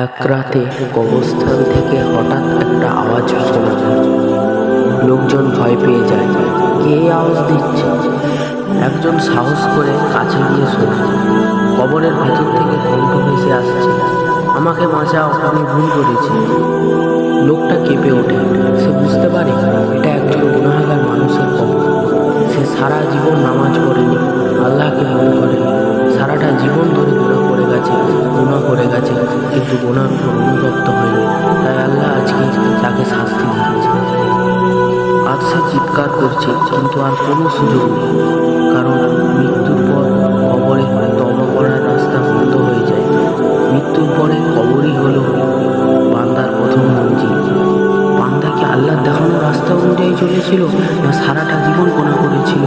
এক রাতে কবরস্থান থেকে হঠাৎ একটা আওয়াজ শোনা যায়। লোকজন ভয় পেয়ে যায়। কে এই আওয়াজ দিচ্ছে? একজন সাহস করে কাছে গিয়ে শোনে। কবরের ভেতর থেকে কণ্ঠ ভেসে আসছে, আমাকে বাঁচাও, আমি ভুল করেছি। লোকটা কেঁপে ওঠে। সে বুঝতে পারে এটা একজন গুনাহগার মানুষের কবর। সে সারা জীবন নামাজ পড়েনি, আল্লাহকে মনে করেনি, সারাটা জীবন ধরে গুনাহ করে গেছে, কিন্তু গুনার উপর অনুতপ্ত হয়নি। তাই আল্লাহ আজকে তাকে শাস্তি দিচ্ছে। আজ সে চিৎকার করছে, কিন্তু আর কোনো সুযোগ নেই, কারণ মৃত্যুর পর কবরে তওবা করার রাস্তা বন্ধ হয়ে যায়। মৃত্যুর পরে কবরই হলো বান্দার প্রথম মঞ্জিল। বান্দা কি আল্লাহর দেখানো রাস্তা অনুযায়ী চলেছিল, না সারাটা জীবন গুনাহ করেছিল,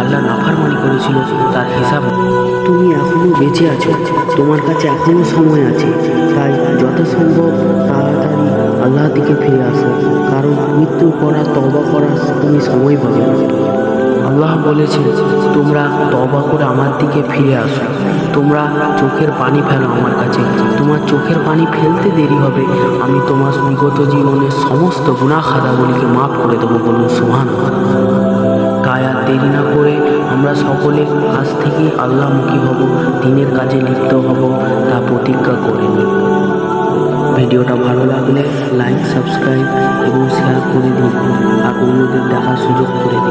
আল্লাহ নাফরমানি করেছিল? তার হিসাব। তুমি এখনো বেঁচে আছো, তোমার কাছে এখনো সময় আছে। তাই যত সম্ভব তাড়াতাড়ি আল্লাহর দিকে ফিরে আসো, কারণ মৃত্যুর পর আর তওবা করার তুমি সময় পাবে না। আল্লাহ বলেছে, তোমরা তওবা করে আমার দিকে ফিরে আসো। তোমরা চোখের পানি ফেলো আমার কাছে। তোমার চোখের পানি ফেলতে দেরি হবে, আমি তোমার বিগত জীবনের সমস্ত গুনাহ খাতাগুলিকে মাফ করে দেবো। বলুন সুবহানাল্লাহ। তাই আর দেরি না করে আমরা সকলে আজ থেকেই আল্লাহমুখী হব, দিনের কাজে লিপ্ত হব, তা প্রতিজ্ঞা করে নিই। ভিডিওটা ভালো লাগলে লাইক, সাবস্ক্রাইব এবং শেয়ার করে দিন, আর অন্যদের দেখার সুযোগ করে দিন।